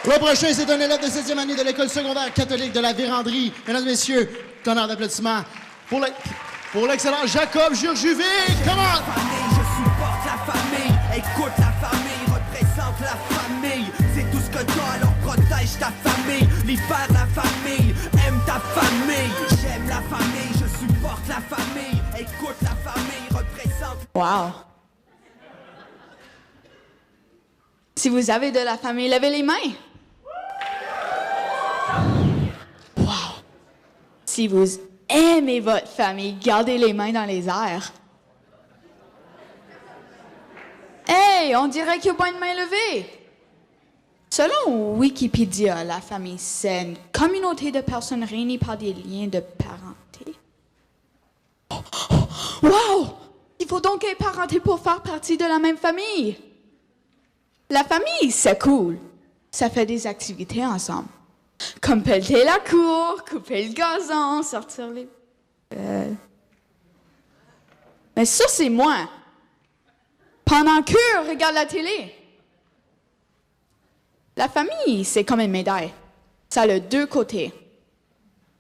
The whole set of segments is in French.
Le prochain, c'est un élève de 7e année de l'école secondaire catholique de la Vérandrie. Mesdames et messieurs, tonnerre d'applaudissements pour l'excellent Jacob Jurjuvic. Comment? Je supporte la famille, écoute la famille, représente la famille. C'est tout ce que t'as, alors protège ta famille. Libère la famille, aime ta famille. J'aime la famille, je supporte la famille. Écoute la famille, représente... Wow! Si vous avez de la famille, levez les mains. Wow! Si vous aimez votre famille, gardez les mains dans les airs. Hey, on dirait qu'il y a pas une main levée. Selon Wikipédia, la famille, c'est une communauté de personnes réunies par des liens de parenté. Wow! Il faut donc être parenté pour faire partie de la même famille. La famille, c'est cool. Ça fait des activités ensemble. Comme pelleter la cour, couper le gazon, sortir les... Mais ça, c'est moi. Pendant que regarde la télé. La famille, c'est comme une médaille. Ça a deux côtés.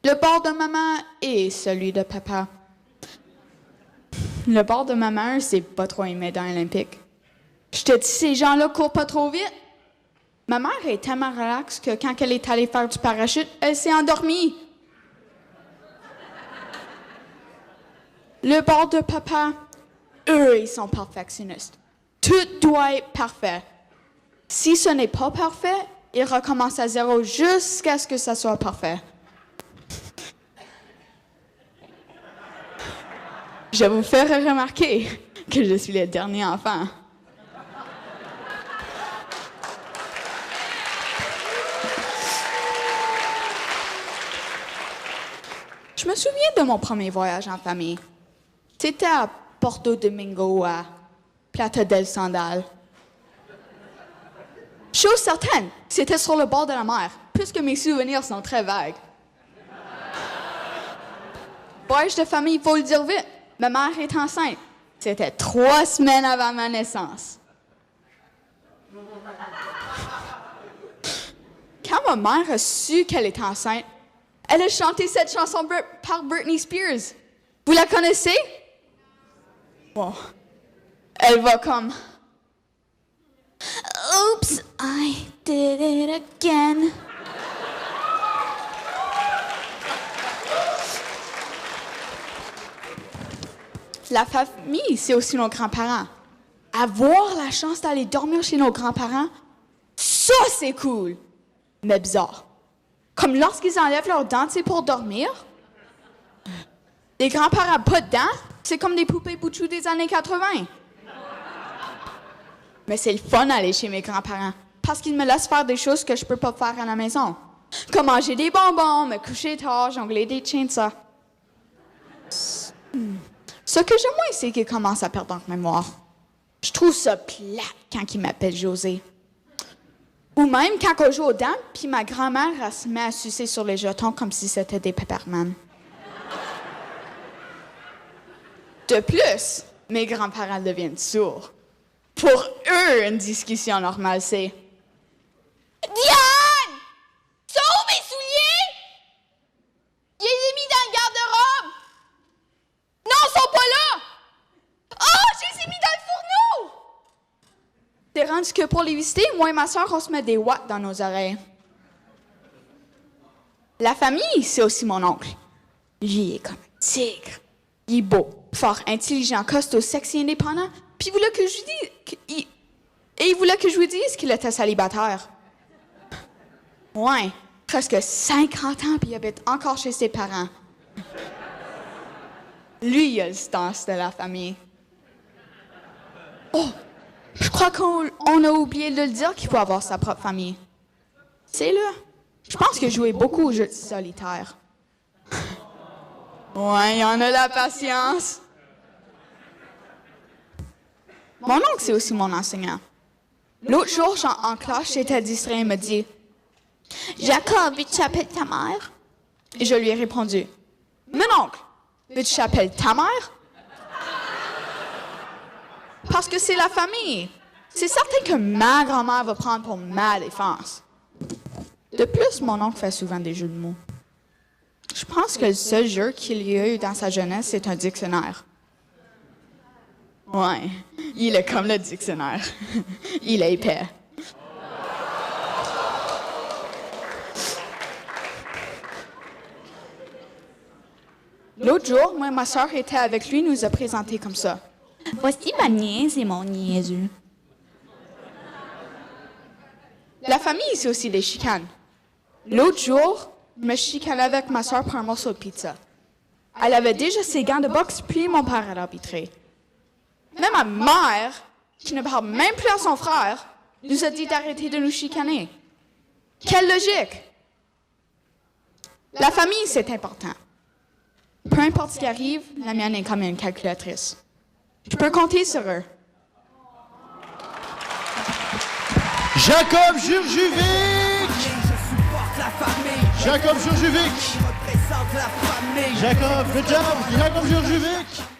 Le bord de maman et celui de papa. Le bord de ma mère, c'est pas trop une médaille olympique. Je te dis, ces gens-là courent pas trop vite. Ma mère est tellement relaxe que quand elle est allée faire du parachute, elle s'est endormie. Le bord de papa, eux, ils sont perfectionnistes. Tout doit être parfait. Si ce n'est pas parfait, ils recommencent à zéro jusqu'à ce que ça soit parfait. Je vous ferai remarquer que je suis le dernier enfant. Je me souviens de mon premier voyage en famille. C'était à Porto Domingo, à Plata del Sandal. Chose certaine, c'était sur le bord de la mer, puisque mes souvenirs sont très vagues. Voyage de famille, il faut le dire vite. Ma mère est enceinte. C'était 3 semaines avant ma naissance. Quand ma mère a su qu'elle était enceinte, elle a chanté cette chanson par Britney Spears. Vous la connaissez? Bon. Elle va comme... Oops, I did it again. La famille, c'est aussi nos grands-parents. Avoir la chance d'aller dormir chez nos grands-parents, ça, c'est cool. Mais bizarre. Comme lorsqu'ils enlèvent leurs dents, c'est pour dormir. Les grands-parents pas de dents, c'est comme des poupées boutchou des années 80. Mais c'est le fun d'aller chez mes grands-parents, parce qu'ils me laissent faire des choses que je peux pas faire à la maison. Comme manger des bonbons, me coucher tard, jongler des chainsaws. Ce que j'aime moins, c'est qu'ils commencent à perdre en mémoire. Je trouve ça plate quand ils m'appellent José. Ou même quand on joue aux dames, puis ma grand-mère elle se met à sucer sur les jetons comme si c'était des peppermans. De plus, mes grands-parents deviennent sourds. Pour eux, une discussion normale, c'est... Diane! Sont où mes souliers? Je les ai mis dans le garde-robe! Non, ils sont pas là! Oh, je les ai mis dans le fourneau! C'est rendu que pour les visiter, moi et ma soeur, on se met des watts dans nos oreilles. La famille, c'est aussi mon oncle. Lui, il est comme un tigre. Il est beau, fort, intelligent, costaud, sexy, indépendant. Puis il voulait que je lui dise... il voulait que je lui dise qu'il était célibataire. Ouais, presque 50 ans, puis il habite encore chez ses parents. Lui, il a le sens de la famille. Oh, je crois qu'on a oublié de le dire qu'il faut avoir sa propre famille. C'est là. Je pense que je jouais beaucoup aux jeux solitaires. Ouais, il y en a la patience. Mon oncle, c'est aussi mon enseignant. L'autre jour, en classe, j'étais distrait et me dit « Jacob, veux-tu appeler ta mère? » Et je lui ai répondu « Mon oncle, veux-tu appeler ta mère? » Parce que c'est la famille. C'est certain que ma grand-mère va prendre pour ma défense. De plus, mon oncle fait souvent des jeux de mots. Je pense que le seul jeu qu'il y a eu dans sa jeunesse, c'est un dictionnaire. Ouais, il est comme le dictionnaire. Il est épais. L'autre jour, moi et ma soeur étaient avec lui, nous a présenté comme ça. Voici ma nièce et mon niaiseux. La famille, c'est aussi des chicanes. L'autre jour, je me chicanais avec ma soeur pour un morceau de pizza. Elle avait déjà ses gants de boxe, puis mon père a arbitré. Mais ma mère, qui ne parle même plus à son frère, nous a dit d'arrêter de nous chicaner. Quelle logique! La famille, c'est important. Peu importe ce qui arrive, la mienne est comme une calculatrice. Je peux compter sur eux. Jacob Jurjuvic! Je supporte la famille. Jacob Jurjuvic! Je représente la famille. Jacob, good job! Jacob Jurjuvic!